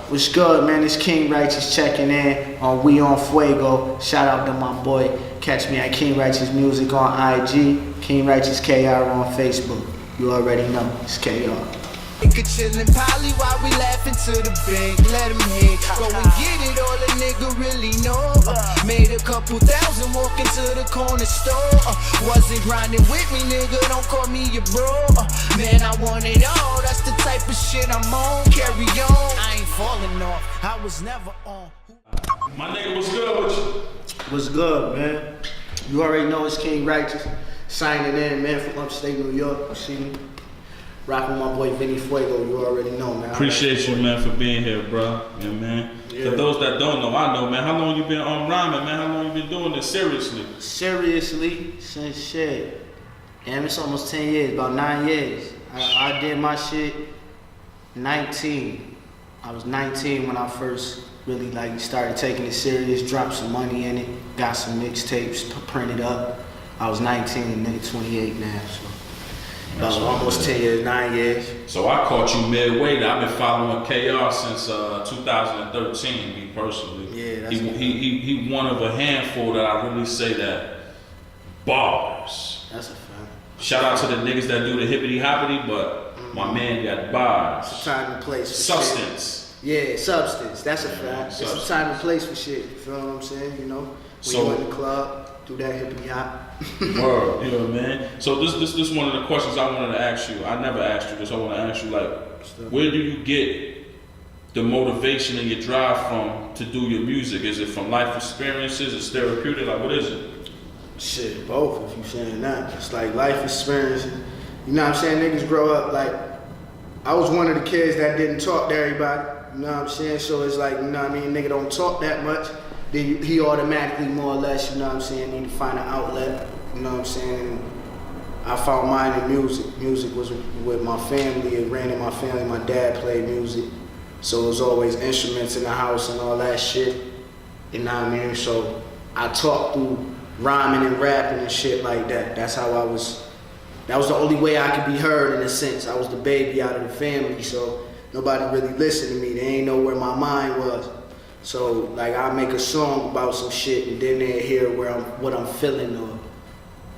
What's good, man? It's King Righteous checking in on We On Fuego. Shout out to my boy. Catch me at King Righteous Music on IG, King Righteous KR on Facebook. You already know, it's KR. Nigga chillin' poly while we laughin' to the bank, let him hit. Go and get it, all a nigga really know. Made a couple thousand walking to the corner store. Wasn't grinding with me, nigga, don't call me your bro. Man, I want it all, that's the type of shit I'm on. Carry on, I ain't falling off, I was never on. My nigga, what's good with you? What's good, man? You already know it's King Righteous. Signing in, man, from upstate New York. You see me? Rocking my boy Vinny Fuego, you already know, man. Appreciate you, man, for being here, bro. Yeah, man. Yeah. For those that don't know, I know, man. How long you been on rhyming, man? How long you been doing this seriously? Seriously, since shit. Damn, it's almost 10 years, about 9 years. I did my shit 19. I was 19 when I first really like started taking it serious, dropped some money in it, got some mixtapes printed up. I was 19 and nigga 28 now, so. Almost 10 years, 9 years. So I caught you midway. I've been following KR since 2013, me personally. Yeah, that's he one of a handful that I really say that bars. That's a fact. Shout out to the niggas that do the hippity hoppity, but my man got bars. It's a time and place for Substance. Shit. Yeah, substance. That's a fact. Substance. It's a time and place for shit. You feel what I'm saying? You know, when So- you in the club, do that hippity hop. Word, you know, man. So this one of the questions I wanted to ask you. I never asked you this. I want to ask you, like, where do you get the motivation and your drive from to do your music? Is it from life experiences? Is it therapeutic? Like, what is it? Shit, both. If you saying that, it's like life experience. You know what I'm saying? Niggas grow up like I was one of the kids that didn't talk to everybody. You know what I'm saying? So it's like, you know what I mean? Nigga don't talk that much. Then he automatically, more or less, you know what I'm saying, need to find an outlet, you know what I'm saying? I found mine in music. Music was with my family, it ran in my family, my dad played music. So it was always instruments in the house and all that shit, you know what I mean? So I talked through rhyming and rapping and shit like that. That's how that was the only way I could be heard in a sense. I was the baby out of the family, so nobody really listened to me. They ain't know where my mind was. So like I make a song about some shit and then they hear what I'm feeling or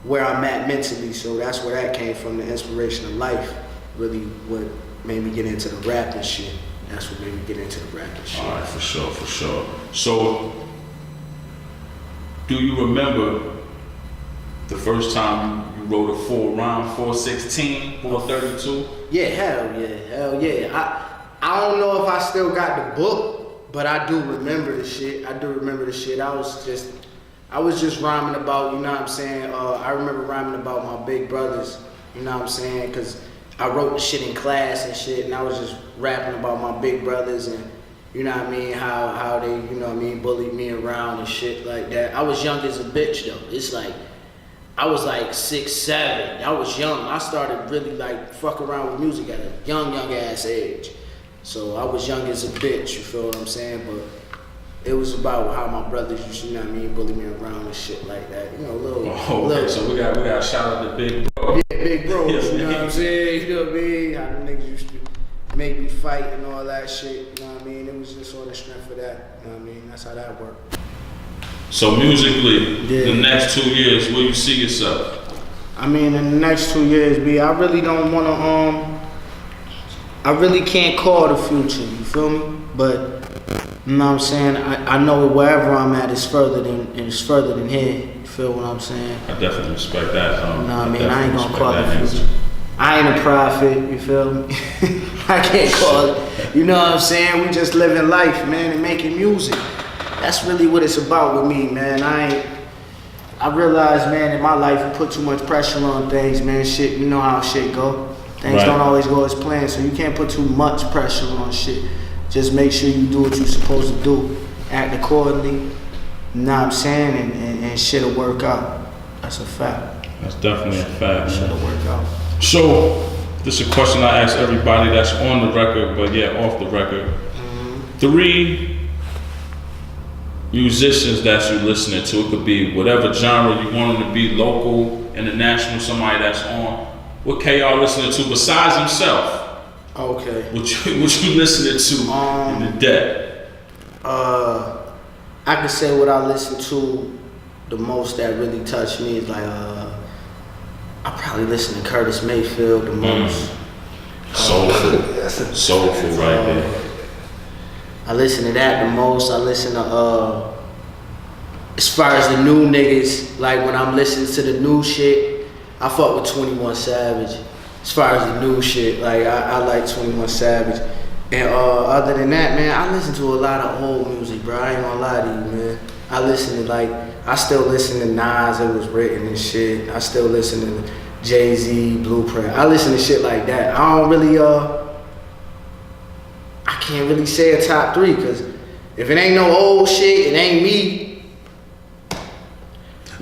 where I'm at mentally. So that's where that came from, the inspiration of life. Really what made me get into the rapping shit. That's what made me get into the rapping shit. Alright, for sure, for sure. So, do you remember the first time you wrote a full rhyme, 416, 432? Yeah, hell yeah. I don't know if I still got the book, but I do remember the shit. I was just rhyming about, you know what I'm saying? I remember rhyming about my big brothers, you know what I'm saying? Because I wrote the shit in class and shit, and I was just rapping about my big brothers and, you know what I mean, how they, you know what I mean, bullied me around and shit like that. I was young as a bitch though. It's like, I was like 6, 7. I was young. I started really like fuck around with music at a young ass age. So I was young as a bitch, you feel what I'm saying? But it was about how my brothers used to, you know what I mean, bully me around and shit like that. You know, Okay, so we got shout out to Big Bro. Yeah, Big Bro, you know what I'm saying? You know what I mean? How the niggas used to make me fight and all that shit, you know what I mean? It was just on the strength of that, you know what I mean? That's how that worked. So musically, the next 2 years, where you see yourself? I mean, in the next 2 years, I really don't want to, I really can't call the future, you feel me? But, you know what I'm saying? I know wherever I'm at is further than here, you feel what I'm saying? I definitely respect that. You know what I mean? I ain't gonna call it future. I ain't a prophet, you feel me? I can't call it. You know what I'm saying? We just living life, man, and making music. That's really what it's about with me, man. I realize, man, in my life, you put too much pressure on things, man. Shit, you know how shit go. Things don't always go as planned, so you can't put too much pressure on shit. Just make sure you do what you're supposed to do. Act accordingly, you know what I'm saying? And shit'll work out. That's a fact. That's definitely a fact, man. Shit'll work out. So, this is a question I ask everybody that's on the record, but yeah, off the record. 3 musicians that you're listening to, it could be whatever genre you want them to be, local, international, somebody that's on. What KR listening to besides himself? Okay. What you listening to in the day? I could say what I listen to the most that really touched me is like I probably listen to Curtis Mayfield the most. Soulful right there. I listen to that the most. I listen to as far as the new niggas, like when I'm listening to the new shit, I fuck with 21 Savage. As far as the new shit, like I like 21 Savage. And other than that, man, I listen to a lot of old music, bro. I ain't gonna lie to you, man. I still listen to Nas, It Was Written and shit. I still listen to Jay-Z, Blueprint. I listen to shit like that. I don't really, I can't really say a top 3, cause if it ain't no old shit, it ain't me.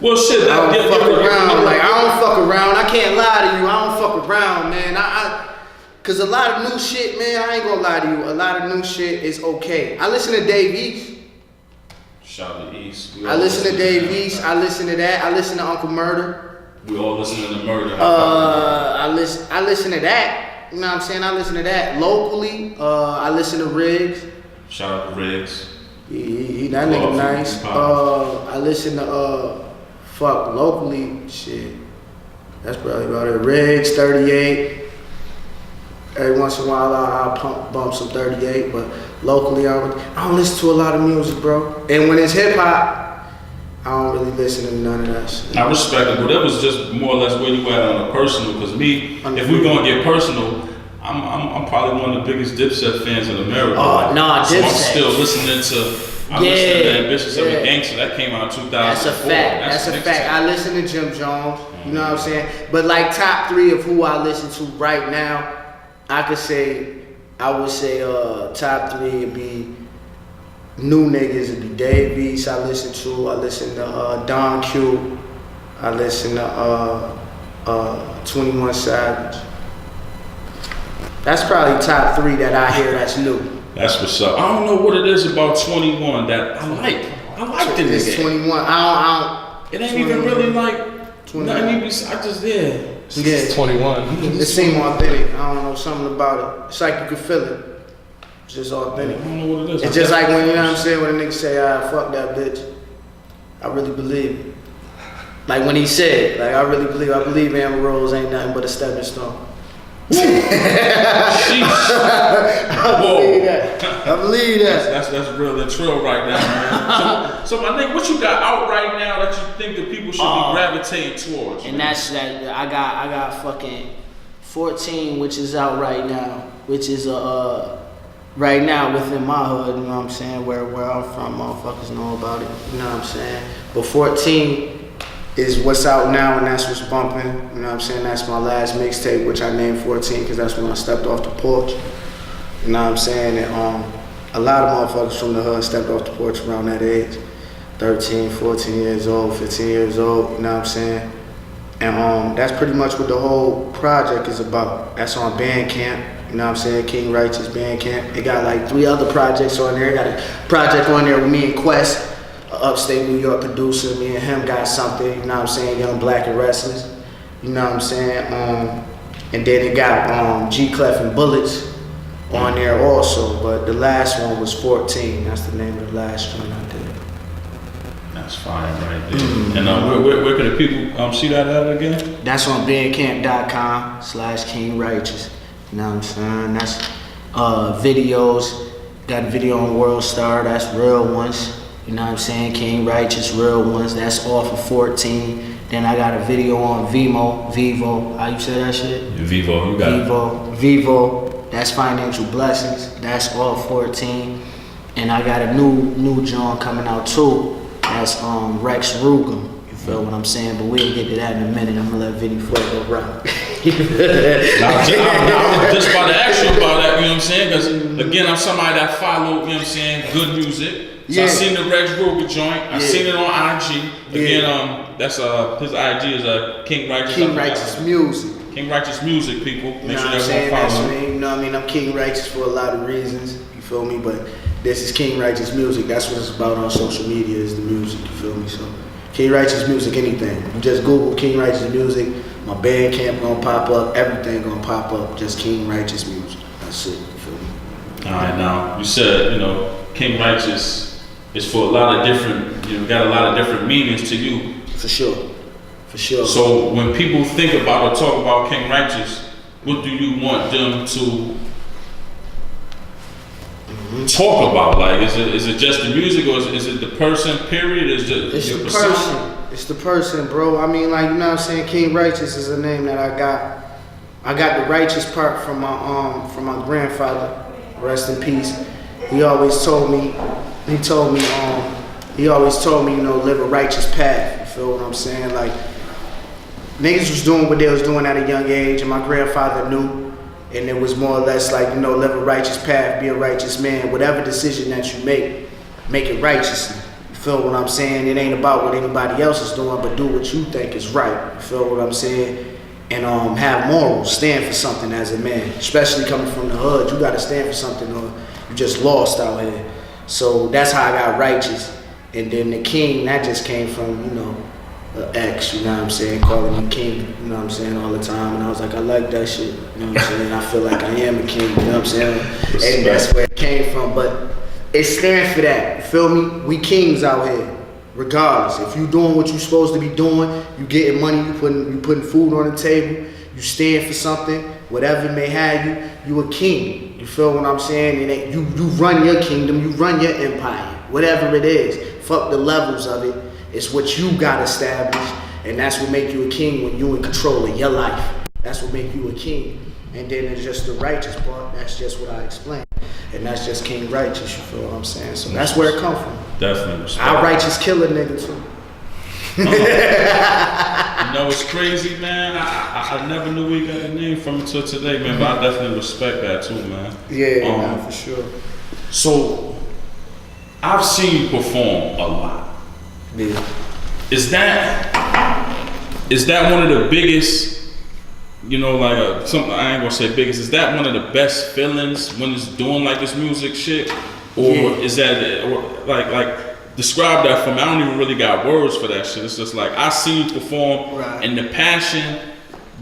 Well, shit, I don't fuck around. Like, I don't fuck around. I can't lie to you. I don't fuck around, man. Cause a lot of new shit, man, I ain't gonna lie to you. A lot of new shit is okay. I listen to Dave East. Shout out to East. I listen to Dave East. I listen to that. I listen to Uncle Murder. We all listening to Murder. I listen to that. You know what I'm saying? I listen to that locally. I listen to Riggs. Shout out to Riggs. He that nigga nice. I listen to locally shit. That's probably about it. Riggs, 38. Every once in a while I'll bump some 38, but locally I don't listen to a lot of music, bro. And when it's hip hop, I don't really listen to none of that shit. I respect it, but that was just more or less where you at on a personal. Cause me, if we're gonna get personal, I'm probably one of the biggest Dipset fans in America. Oh, nah, so Dipset. I'm still listening to. I'm listening to Ambitious Every Gangster. That came out in 2004. That's a fact. That's a fact. I listen to Jim Jones. You know what I'm saying? But like top 3 of who I listen to right now, I would say top 3 would be new niggas. It'd be Dave East. I listen to Don Q. I listen to 21 Savage. That's probably top 3 that I hear that's new. That's what's up. I don't know what it is about 21 that I like. I like the nigga. It's 21. I don't. It ain't even really like. 21. Nothing even. I just Yeah, 21. It seemed authentic. I don't know, something about it. It's like you can feel it. It's just authentic. I don't know what it is. It's just like when, you know what I'm saying, when a nigga say, fuck that bitch. I really believe it. Like when he said, like I believe Amber Rose ain't nothing but a stepping stone. Sheesh. I believe that. That's real and true right now, man. So my nigga, what you got out right now that you think that people should be gravitating towards? And man? That's that. I got fucking 14, which is out right now, which is right now within my hood. You know what I'm saying? Where I'm from, motherfuckers know about it. You know what I'm saying? But 14 is what's out now, and that's what's bumping. You know what I'm saying? That's my last mixtape, which I named 14 because that's when I stepped off the porch. You know what I'm saying? And a lot of motherfuckers from the hood stepped off the porch around that age. 13, 14 years old, 15 years old, you know what I'm saying? And that's pretty much what the whole project is about. That's on Bandcamp, you know what I'm saying? King Righteous Bandcamp. It got like 3 other projects on there. It got a project on there with me and Quest, upstate New York producer. Me and him got something, you know what I'm saying? Young Black and Restless, you know what I'm saying? And then it got G Clef and Bullets on there also, but the last one was 14. That's the name of the last joint I did. That's fine right there. And where can the people see that at again? That's on bandcamp.com/King Righteous. You know what I'm saying? That's videos. Got a video on World Star. That's Real Ones. You know what I'm saying? King Righteous, Real Ones. That's off of 14. Then I got a video on Vivo. How you say that shit? Vivo. You got Vivo. That's Financial Blessings. That's all 14. And I got a new joint coming out too. That's Rex Ruger. You feel what I'm saying? But we'll get to that in a minute. I'm gonna let Vinny Fuego rock. I was just about to ask you about that, you know what I'm saying? Because again, I'm somebody that follow, you know what I'm saying, good music. So I seen the Rex Ruger joint. I seen it on IG. Again, that's his IG is King Righteous. King Righteous Music. King Righteous Music, people. Make sure everyone follow him. You know what I mean? I'm King Righteous for a lot of reasons. You feel me? But this is King Righteous Music. That's what it's about on social media, is the music. You feel me? So King Righteous Music, anything. You just Google King Righteous Music. My Bandcamp gonna pop up. Everything gonna pop up. Just King Righteous Music. That's it. You feel me? All right, now you said, you know, King Righteous is for a lot of different, you know, got a lot of different meanings to you. For sure. For sure. So when people think about or talk about King Righteous, what do you want them to talk about? Like, is it just the music, or is it the person? Period. Is it It's your the persona? person. It's the person, bro. I mean, like, you know what I'm saying? King Righteous is a name that I got. I got the righteous part from my grandfather. Rest in peace. He always told me, you know, live a righteous path. You feel what I'm saying? Like, niggas was doing what they was doing at a young age, and my grandfather knew. And it was more or less like, you know, live a righteous path, be a righteous man. Whatever decision that you make it righteously. You feel what I'm saying? It ain't about what anybody else is doing, but do what you think is right. You feel what I'm saying? And have morals, stand for something as a man. Especially coming from the hood, you gotta stand for something, or you just lost out here. So that's how I got righteous. And then the king, that just came from, you know, ex, you know what I'm saying, calling me king, you know what I'm saying, all the time. And I was like, I like that shit, you know what I'm saying? I feel like I am a king, you know what I'm saying? And that's where it came from. But it stands for that, you feel me? We kings out here, regardless. If you doing what you supposed to be doing, you getting money, you putting food on the table, you stand for something, whatever may have you a king. You feel what I'm saying? And you run your kingdom, you run your empire, whatever it is. Fuck the levels of it. It's what you got established, and that's what make you a king when you in control of your life. That's what make you a king. And then it's just the righteous part. That's just what I explained, and that's just King Righteous. You feel what I'm saying? So that's where it come from. Definitely. I righteous killer nigga too. You know, it's crazy, man. I never knew we got a name from until today, man. But I definitely respect that too, man. Yeah, nah, for sure. So I've seen you perform a lot. Yeah. Is that one of the biggest, you know, like something, I ain't gonna say biggest, is that one of the best feelings when it's doing like this music shit? Or is that, or like describe that for me? I don't even really got words for that shit. It's just like, I seen you perform, right, and the passion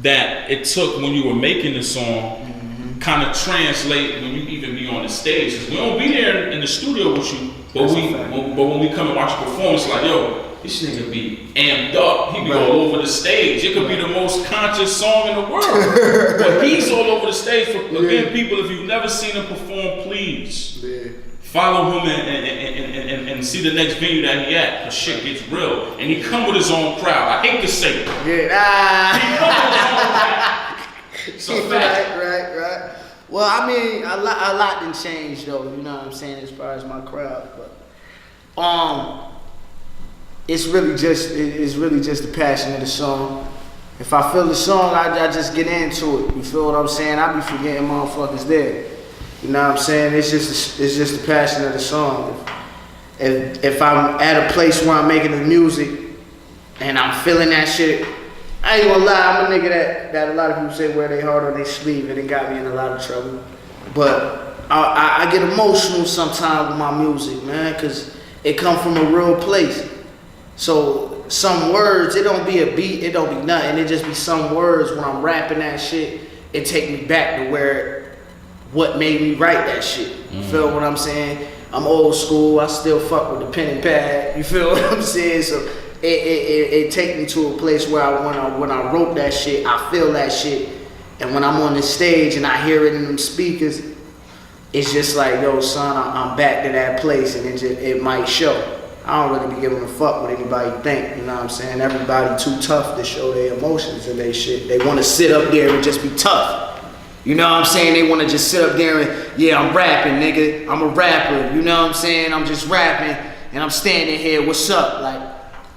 that it took when you were making the song kind of translate when you even be on the stage. 'Cause we don't be there in the studio with you, but when we come and watch you perform, it's like, yo, this nigga be amped up. He be all over the stage. It could be the most conscious song in the world, but he's all over the stage. Again, people, if you've never seen him perform, please follow him and see the next venue that he at. Cause shit gets real, and he come with his own crowd. I hate to say it. Yeah, He come with his own crowd. So right. Well, I mean, a lot didn't change though. You know what I'm saying, as far as my crowd, but it's really just the passion of the song. If I feel the song, I just get into it. You feel what I'm saying? I be forgetting motherfuckers there. You know what I'm saying? It's just the passion of the song. If I'm at a place where I'm making the music and I'm feeling that shit, I ain't gonna lie, I'm a nigga that a lot of people say wear their heart on their sleeve, and it got me in a lot of trouble. But I get emotional sometimes with my music, man, cause it come from a real place. So some words, it don't be a beat, it don't be nothing. It just be some words when I'm rapping that shit, it take me back to what made me write that shit. You feel what I'm saying? I'm old school, I still fuck with the pen and pad. You feel what I'm saying? So it take me to a place where when I wrote that shit, I feel that shit. And when I'm on the stage and I hear it in them speakers, it's just like, yo, son, I'm back to that place, and it might show. I don't really be giving a fuck what anybody think, you know what I'm saying? Everybody too tough to show their emotions and their shit. They want to sit up there and just be tough. You know what I'm saying? They want to just sit up there and, yeah, I'm rapping, nigga. I'm a rapper, you know what I'm saying? I'm just rapping, and I'm standing here, what's up? Like,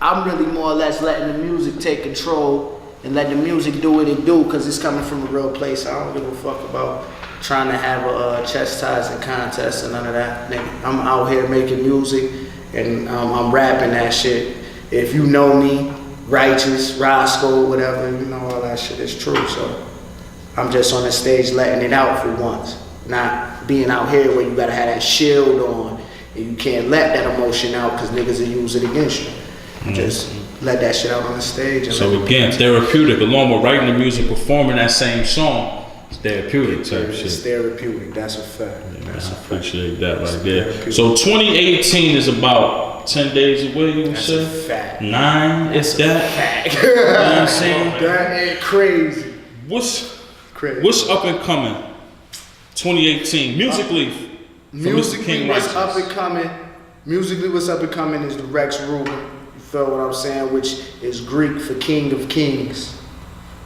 I'm really more or less letting the music take control and let the music do what it do, because it's coming from a real place. I don't give a fuck about trying to have a chastising contest and none of that, nigga. I'm out here making music, and I'm rapping that shit. If you know me, Righteous, Roscoe, whatever, you know all that shit is true. So I'm just on the stage letting it out for once, not being out here where you gotta have that shield on and you can't let that emotion out because niggas will use it against you. Just let that shit out on the stage. So again, therapeutic, along with writing the music, performing that same song. therapeutic type shit. It's therapeutic. That's a fact. Yeah, that's I a fact. appreciate that right there. Therapeutic. So 2018 is about 10 days away, you would That's say? a fact. 9, That's it's that. fact. You know what I'm saying? That ain't crazy. What's up and coming? 2018 musically. For Mr. Musically, King what's Righteous. up and coming? Musically, what's up and coming is the Rex Ruben. You feel what I'm saying? Which is Greek for King of Kings.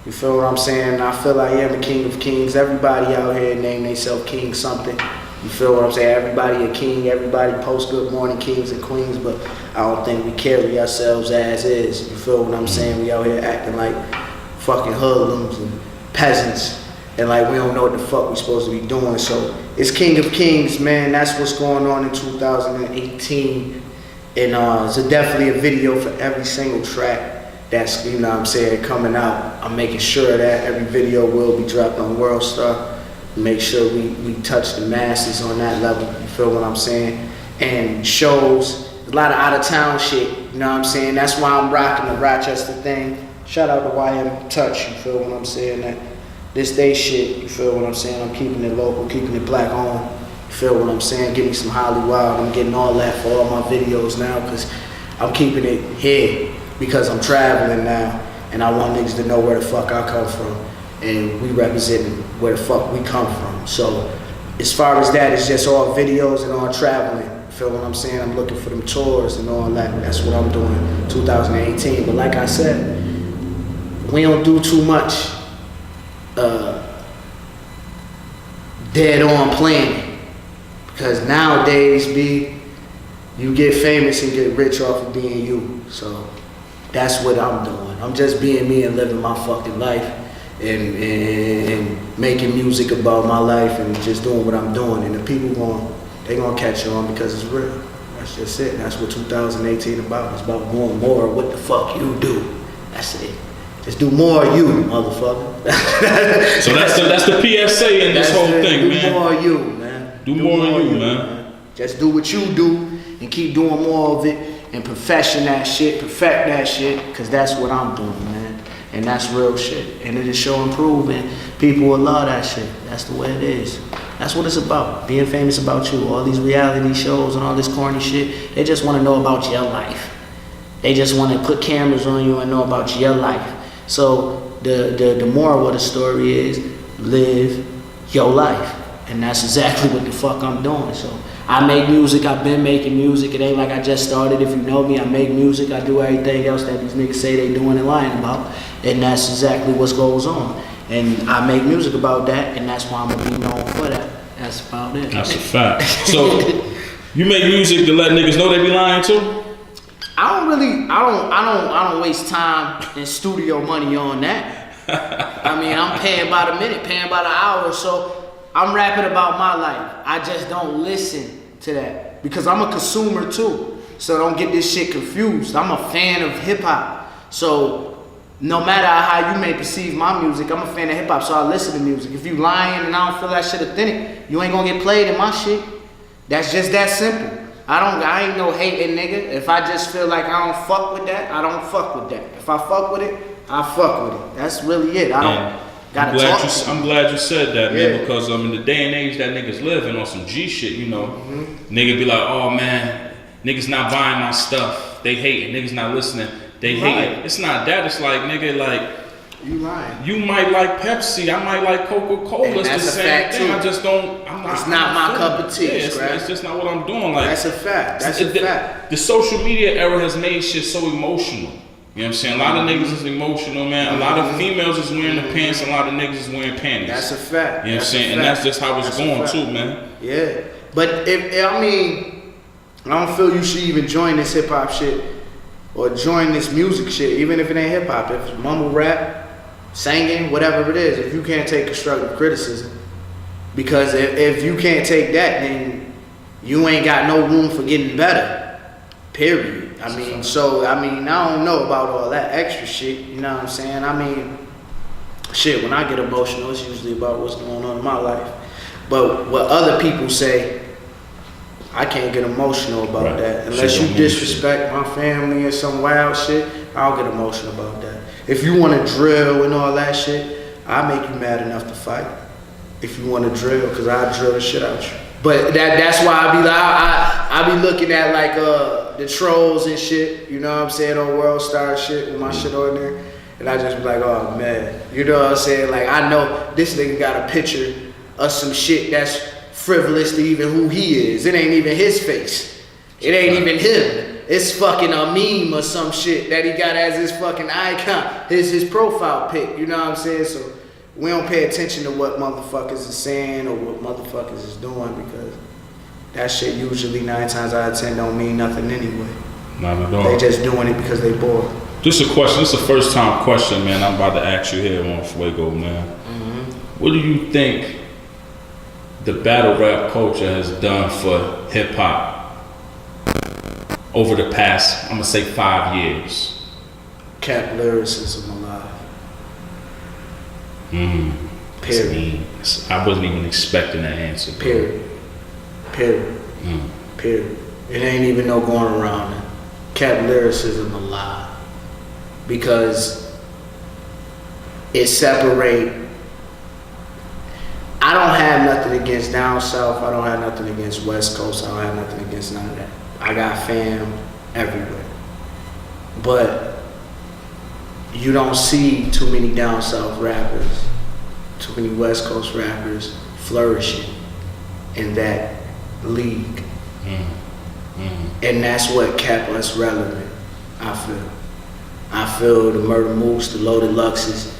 You feel what I'm saying? I feel I am a King of Kings. Everybody out here name themselves King something. You feel what I'm saying? Everybody a king. Everybody post good morning kings and queens, but I don't think we carry ourselves as is. You feel what I'm saying? We out here acting like fucking hoodlums and peasants. And like we don't know what the fuck we supposed to be doing. So it's King of Kings, man. That's what's going on in 2018. And it's definitely a video for every single track that's, you know what I'm saying, coming out. I'm making sure that every video will be dropped on World Star. Make sure we touch the masses on that level. You feel what I'm saying? And shows, a lot of out of town shit. You know what I'm saying? That's why I'm rocking the Rochester thing. Shout out to YM Touch. You feel what I'm saying? That this day shit, you feel what I'm saying? I'm keeping it local, keeping it black on. You feel what I'm saying? Give me some Holly Wild. I'm getting all that for all my videos now because I'm keeping it here because I'm traveling now and I want niggas to know where the fuck I come from and we representing where the fuck we come from. So as far as that, it's just all videos and all traveling. You feel what I'm saying? I'm looking for them tours and all that. That's what I'm doing 2018. But like I said, we don't do too much dead on planning because nowadays you get famous and get rich off of being you. So that's what I'm doing. I'm just being me and living my fucking life and making music about my life and just doing what I'm doing. And the people they gonna catch on because it's real. That's just it. That's what 2018 about. It's about doing more of what the fuck you do. That's it. Just do more of you, motherfucker. So that's the PSA in this whole thing, man. Do more of you, man. Do more of you, man. Just do what you do and keep doing more of it and perfect that shit, because that's what I'm doing, man. And that's real shit. And it'll show improvement. People will love that shit. That's the way it is. That's what it's about. Being famous about you. All these reality shows and all this corny shit, they just want to know about your life. They just want to put cameras on you and know about your life. So the moral of the story is live your life. And that's exactly what the fuck I'm doing. So I make music, I've been making music. It ain't like I just started. If you know me, I make music, I do everything else that these niggas say they doing and lying about. And that's exactly what goes on. And I make music about that, and that's why I'm gonna be known for that. That's about it. That's a fact. So you make music to let niggas know they be lying too? I don't waste time and studio money on that. I mean, I'm paying by the minute, paying by the hour, so I'm rapping about my life. I just don't listen to that because I'm a consumer too. So don't get this shit confused. I'm a fan of hip hop. So no matter how you may perceive my music, I'm a fan of hip hop, so I listen to music. If you lying and I don't feel that shit authentic, you ain't gonna get played in my shit. That's just that simple. I ain't no hating nigga. If I just feel like I don't fuck with that, I don't fuck with that. If I fuck with it, I fuck with it. That's really it. I don't gotta talk to you. I'm glad you said that, Yeah. man, because in the day and age that niggas living on some G shit, you know, nigga be like, oh man, niggas not buying my stuff. They hating. Niggas not listening. They hating. It's not that. It's like, nigga, like, You lying. you might like Pepsi, I might like Coca-Cola. And It's that's the a same fact, thing. too. I just don't. It's not my cup of tea, Yeah, Scrap. it's just not what I'm doing. Like That's a fact. That's a fact. The social media era has made shit so emotional. You know what I'm saying? A lot of niggas is emotional, man. A lot of females is wearing the pants, and a lot of niggas is wearing panties. That's a fact. You know what I'm saying? And that's just how it's going too, man. Yeah. But I don't feel you should even join this hip hop shit or join this music shit, even if it ain't hip hop. If it's mumble rap, singing, whatever it is, if you can't take constructive criticism, because if you can't take that, then you ain't got no room for getting better. Period. I don't know about all that extra shit. You know what I'm saying? I mean, shit, when I get emotional, it's usually about what's going on in my life. But what other people say, I can't get emotional about that. Unless you disrespect my family or some wild shit, I'll get emotional about that. If you want to drill and all that shit, I make you mad enough to fight. if you want to drill, because I drill the shit out you. But that's why I be like, I be looking at like the trolls and shit, you know what I'm saying, on World Star shit with my shit on there. And I just be like, oh man, you know what I'm saying? Like, I know this nigga got a picture of some shit that's frivolous to even who he is. It ain't even his face. It ain't even him. It's fucking a meme or some shit that he got as his fucking icon, his profile pic, you know what I'm saying? So we don't pay attention to what motherfuckers is saying or what motherfuckers is doing, because that shit usually 9 times out of 10 don't mean nothing anyway. Not at all. They just doing it because they bored. Just a question. This is a first time question, man. I'm about to ask you here on Fuego, man. Mm-hmm. What do you think the battle rap culture has done for hip hop over the past, I'm gonna say 5 years? Kept lyricism alive. Period. I wasn't even expecting that answer. Period. Period. Period. It ain't even no going around it. Kept lyricism alive. Because it separate. I don't have nothing against down south. I don't have nothing against West Coast. I don't have nothing against none of that. I got fam everywhere. But you don't see too many down south rappers, too many West Coast rappers flourishing in that league. And that's what kept us relevant, I feel. I feel the Murder Moose, the Loaded Luxes.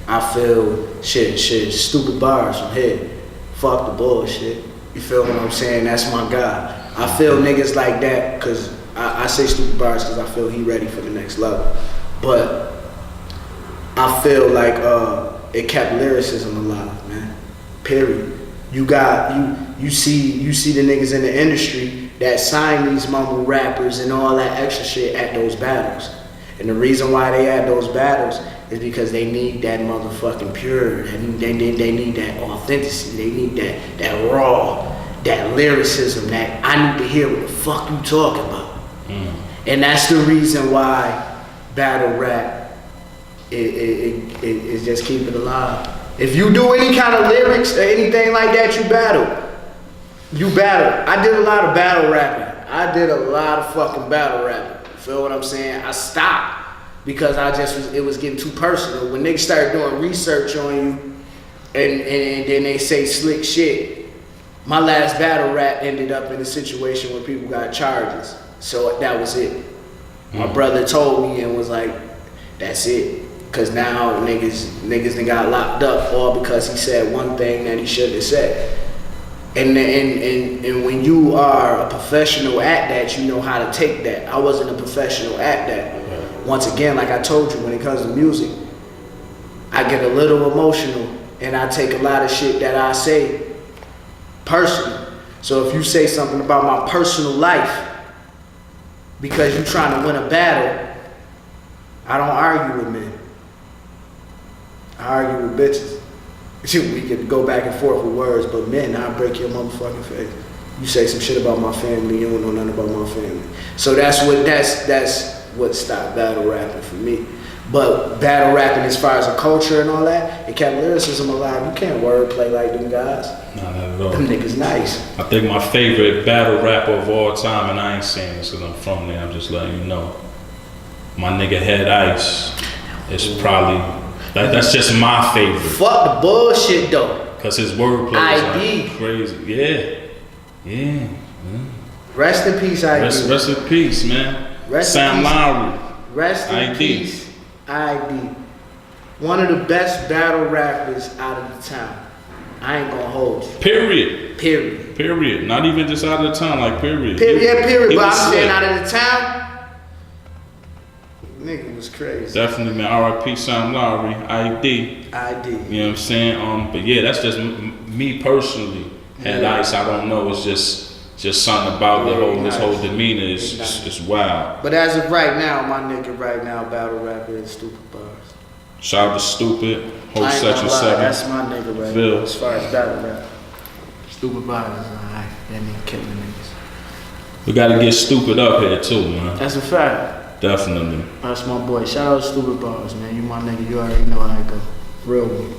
I feel stupid bars from here. Fuck the bullshit. You feel what I'm saying? That's my guy. I feel niggas like that because I say stupid bars because I feel he ready for the next level. But I feel like it kept lyricism alive, man. Period. You see the niggas in the industry that sign these mumble rappers and all that extra shit at those battles. And the reason why they at those battles is because they need that motherfucking pure. They need that authenticity. They need that raw, that lyricism, that I need to hear what the fuck you talking about. And that's the reason why battle rap is just keep it alive. If you do any kind of lyrics or anything like that, you battle. I did a lot of battle rapping. I did a lot of fucking battle rapping. Feel what I'm saying? I stopped because it was getting too personal. When niggas start doing research on you and then they say slick shit, my last battle rap ended up in a situation where people got charges. So that was it. My brother told me and was like, that's it. Cause now niggas done got locked up all because he said one thing that he shouldn't have said. And when you are a professional at that, you know how to take that. I wasn't a professional at that. Once again, like I told you, when it comes to music, I get a little emotional and I take a lot of shit that I say personally. So if you say something about my personal life because you're trying to win a battle, I don't argue with men. I argue with bitches. We could go back and forth with words, but men, I'll break your motherfucking face. You say some shit about my family, you don't know nothing about my family. So that's what stopped battle rapping for me. But battle rapping as far as a culture and all that, it kept lyricism alive. You can't wordplay like them guys. Not at all. Them niggas nice. I think my favorite battle rapper of all time, and I ain't saying this because I'm from there, I'm just letting you know. My nigga Head Ice is probably... That's just my favorite. Fuck the bullshit though. Cause his wordplay is like crazy. Yeah. Rest in peace, ID. Rest in peace, man. Sam Lowry. Rest in peace, ID. One of the best battle rappers out of the town. I ain't gonna hold you. Period. Not even just out of the town, like period. Period. But I'm saying out of the town. Nigga was crazy. Definitely, man. R.I.P. Sam Lowry. ID. You know what I'm saying? But yeah, that's just me personally. Head Ice, I don't know. It's just something about his whole demeanor is wild. But as of right now, my nigga right now, battle rapper is Stupid Bars. Shout out to Stupid. Whole Section 7. That's my nigga right now, as far as battle rap. Stupid Bars, alright. That nigga killing niggas. We gotta get Stupid up here too, man. That's a fact. Definitely. That's my boy. Shout out to Stupid Bars, man. You my nigga. You already know how I go. Real one.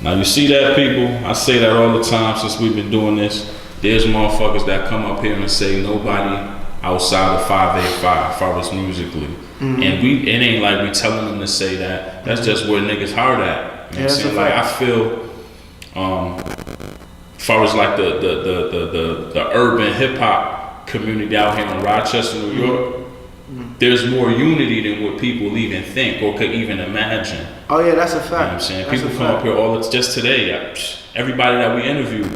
Now you see that, people? I say that all the time since we've been doing this. There's motherfuckers that come up here and say nobody outside of 585 as far as musically. And it ain't like we telling them to say that. That's just where niggas hard at. You know what I'm saying? Like I feel as far as like the urban hip hop community out here in Rochester, New York, there's more unity than what people even think or could even imagine. Oh yeah, that's a fact. You know what I'm saying? People come up here just today, everybody that we interviewed,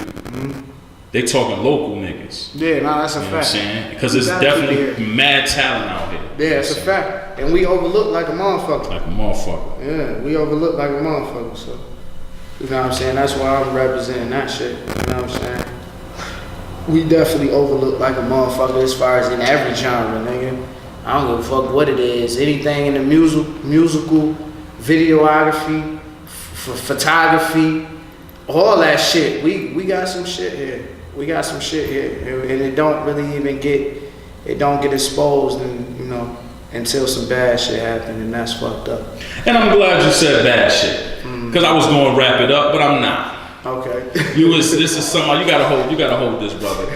they talking local niggas. Yeah, no, that's a fact. You know what I'm saying? Because there's definitely mad talent out here. Yeah, it's a fact. And we overlook like a motherfucker. Like a motherfucker. Yeah, we overlook like a motherfucker, so. You know what I'm saying? That's why I'm representing that shit. You know what I'm saying? We definitely overlook like a motherfucker as far as in every genre, nigga. I don't give a fuck what it is. Anything in the musical, videography, photography, all that shit. We got some shit here. We got some shit here. And it don't really even get exposed and, you know, until some bad shit happen, and that's fucked up. And I'm glad you said bad shit. Because I was going to wrap it up, but I'm not. Okay. This is somebody, you gotta hold this, brother.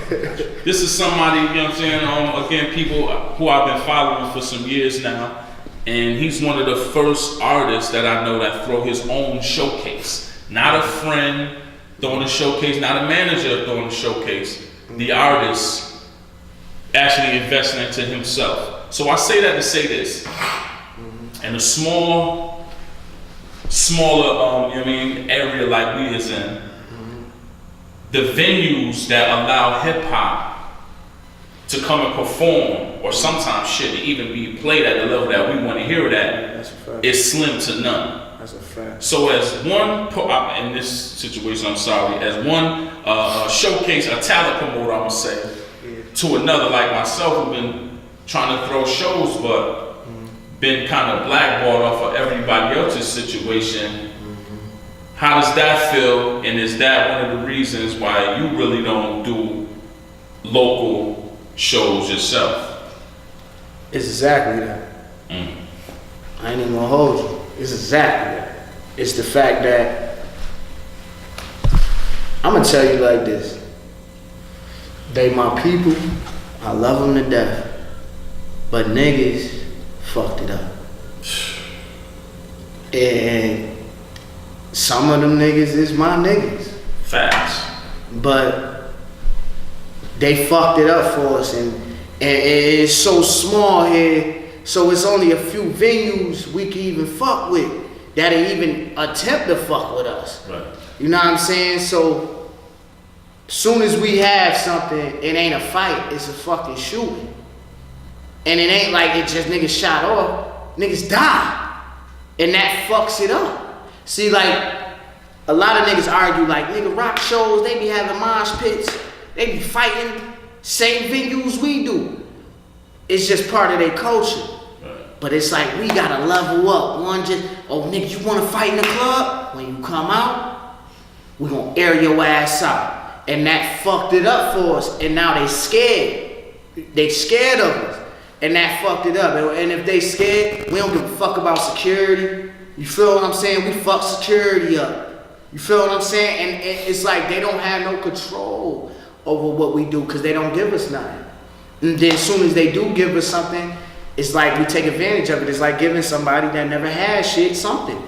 This is somebody, you know what I'm saying, again, people who I've been following for some years now, and he's one of the first artists that I know that throw his own showcase. Not a friend throwing a showcase, not a manager throwing a showcase. The artist actually investing into himself. So I say that to say this. In a smaller, you know what I mean, area like we is in, the venues that allow hip hop to come and perform, or sometimes shit to even be played at the level that we want to hear it at, is slim to none. That's a fact. So as one, in this situation, I'm sorry, as one showcase, a talent promoter, I'm gonna say, to another like myself, who've been trying to throw shows, but been kind of blackballed off of everybody else's situation. How does that feel? And is that one of the reasons why you really don't do local shows yourself? It's exactly that. I ain't even gonna hold you. It's exactly that. It's the fact that I'm gonna tell you like this. They my people. I love them to death. But niggas fucked it up. And some of them niggas is my niggas. Facts. But they fucked it up for us, and it's so small here, so it's only a few venues we can even fuck with that'll even attempt to fuck with us. Right. You know what I'm saying? So soon as we have something, it ain't a fight, it's a fucking shooting. And it ain't like it just niggas shot off, niggas die. And that fucks it up. See, like, a lot of niggas argue like, nigga, rock shows, they be having mosh pits, they be fighting, same venues we do. It's just part of their culture. Right. But it's like, we gotta level up. Nigga, you wanna fight in the club? When you come out, we gonna air your ass out. And that fucked it up for us, and now they scared. They scared of us. And that fucked it up. And if they scared, we don't give a fuck about security. You feel what I'm saying? We fuck security up. You feel what I'm saying? And it's like they don't have no control over what we do because they don't give us nothing. And then as soon as they do give us something, it's like we take advantage of it. It's like giving somebody that never had shit something.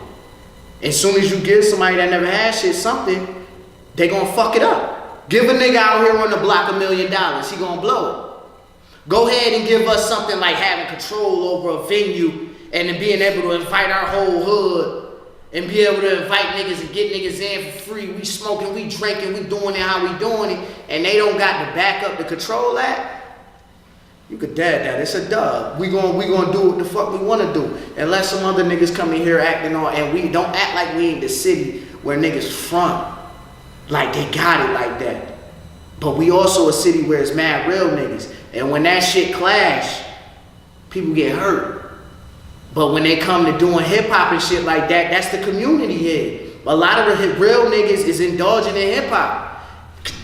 As soon as you give somebody that never had shit something, they gonna fuck it up. Give a nigga out here on the block $1 million, he gonna blow it. Go ahead and give us something like having control over a venue and then being able to invite our whole hood and be able to invite niggas and get niggas in for free. We smoking, we drinking, we doing it how we doing it, and they don't got the backup to control that. You could dad that. It's a dub. We gonna do what the fuck we wanna do. Unless some other niggas come in here acting on, and we don't act like we in the city where niggas front. Like they got it like that. But we also a city where it's mad real niggas. And when that shit clash, people get hurt. But when they come to doing hip hop and shit like that, that's the community here. A lot of the real niggas is indulging in hip hop.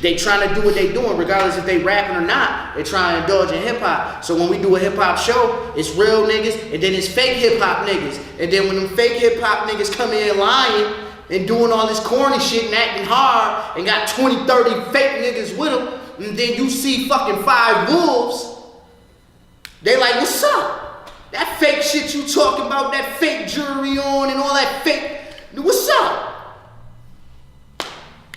They trying to do what they doing, regardless if they rapping or not. They trying to indulge in hip hop. So when we do a hip hop show, it's real niggas, and then it's fake hip hop niggas. And then when them fake hip hop niggas come in lying, and doing all this corny shit and acting hard and got 20, 30 fake niggas with him, and then you see fucking 5 wolves, they like, what's up? That fake shit you talking about, that fake jewelry on and all that fake, what's up?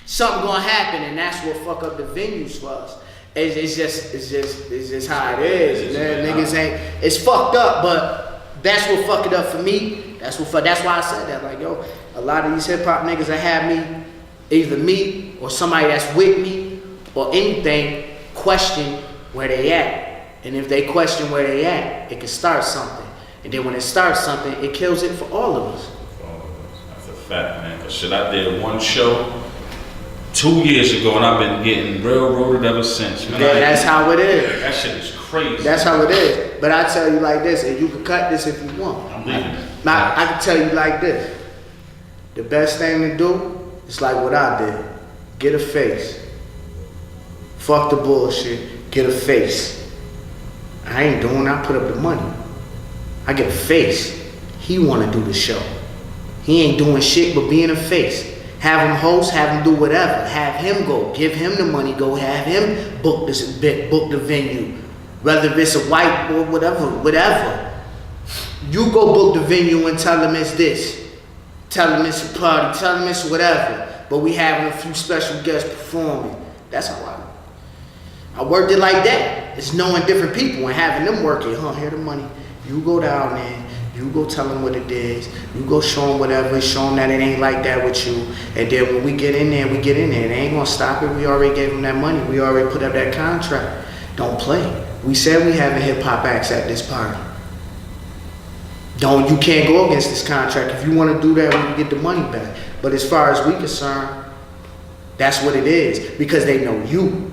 Something gonna happen, and that's what fuck up the venues for us. It's just how it is. Niggas ain't. It's fucked up, but that's what fucked it up for me. That's why I said that. Like, yo, a lot of these hip hop niggas that have me, either me or somebody that's with me or anything, question where they at. And if they question where they at, it can start something. And then when it starts something, it kills it for all of us. That's a fact, man. Cause shit, I did one show 2 years ago, and I've been getting railroaded ever since. Man, yeah, that's how it is. That shit is crazy. That's how it is. But I tell you like this, and you can cut this if you want. I'm leaving. I can tell you like this. The best thing to do is like what I did. Get a face. Fuck the bullshit. Get a face. I ain't doing that. I put up the money. I get a face. He want to do the show. He ain't doing shit but being a face. Have him host, have him do whatever. Have him go, give him the money, go have him book the venue. Whether it's a white or whatever. You go book the venue and tell them it's this. Tell them it's a party, tell them it's whatever. But we having a few special guests performing. That's how I worked it like that. It's knowing different people and having them work it. Here the money. You go down there. You go tell them what it is. You go show them whatever. Show them that it ain't like that with you. And then when we get in there, we get in there. It ain't gonna stop it. We already gave them that money. We already put up that contract. Don't play. We said we having hip hop acts at this party. You can't go against this contract. If you want to do that, we can get the money back. But as far as we concerned, that's what it is. Because they know you.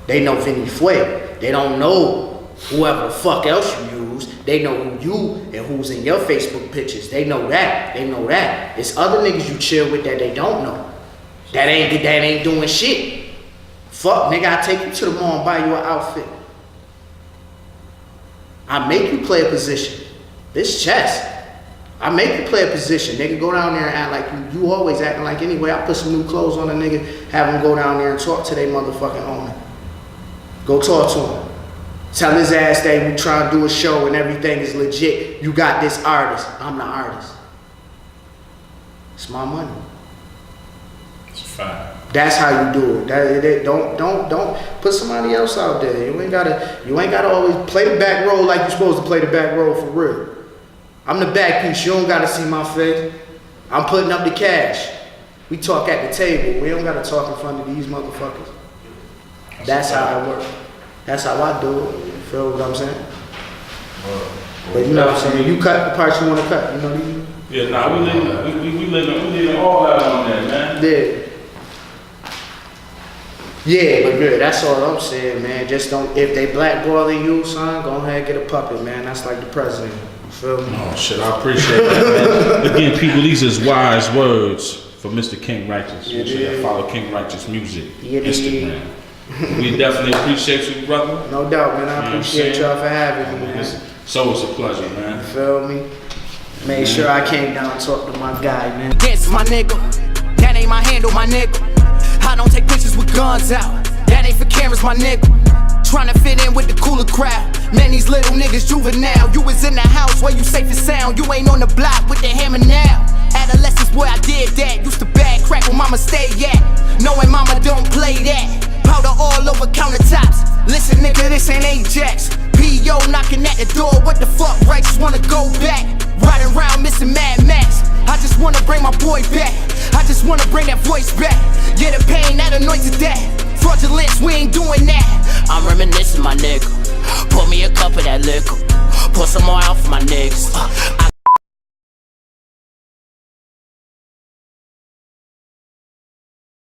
They know Vinny Fue. They don't know whoever the fuck else you use. They know who you and who's in your Facebook pictures. They know that. They know that. It's other niggas you chill with that they don't know. That ain't doing shit. Fuck, nigga, I take you to the mall and buy you an outfit. I make you play a position. This chess. I make you play a position. Nigga, go down there and act like you always acting like anyway. I put some new clothes on a nigga, have him go down there and talk to their motherfucking owner. Go talk to him. Tell his ass that we trying to do a show and everything is legit. You got this artist. I'm the artist. It's my money. It's a fact. That's how you do it. Don't put somebody else out there. You ain't gotta always play the back row like you're supposed to play the back row for real. I'm the back piece. You don't gotta see my face. I'm putting up the cash. We talk at the table. We don't gotta talk in front of these motherfuckers. That's how I work. That's how I do it. You feel what I'm saying? But you know what I'm saying? You cut the parts you want to cut. You know what I mean? Yeah, nah, we leaving all that on there, man. Yeah. Yeah, but yeah, that's all I'm saying, man. Just don't, if they blackballing you, son, go ahead and get a puppet, man. That's like the president. You feel me? Oh, shit, I appreciate that, man. Again, people, these is wise words for Mr. King Righteous. Yeah, Make sure you follow King Righteous Music, Yeah, Instagram. We definitely appreciate you, brother. No doubt, man. I appreciate y'all for having me, man. It's always a pleasure, man. You feel me? Made sure I came down and talked to my guy, man. Dance, my nigga. That ain't my handle, my nigga. I don't take pictures with guns out. That ain't for cameras, my nigga. Tryna fit in with the cooler crowd. Man, these little niggas juvenile. You was in the house where you safe and sound. You ain't on the block with the hammer now. Adolescence, boy, I did that. Used to bag crack where mama stay at. Knowing mama don't play that. Powder all over countertops. Listen, nigga, this ain't Ajax. P.O. knocking at the door. What the fuck? Righteous wanna go back. Riding around missing Mad Max. I just wanna bring my boy back. I just wanna bring that voice back. Yeah, the pain that anointed that. Fraudulence, we ain't doing that. I'm reminiscing, my nigga. Pour me a cup of that liquor. Pour some more out for my niggas. I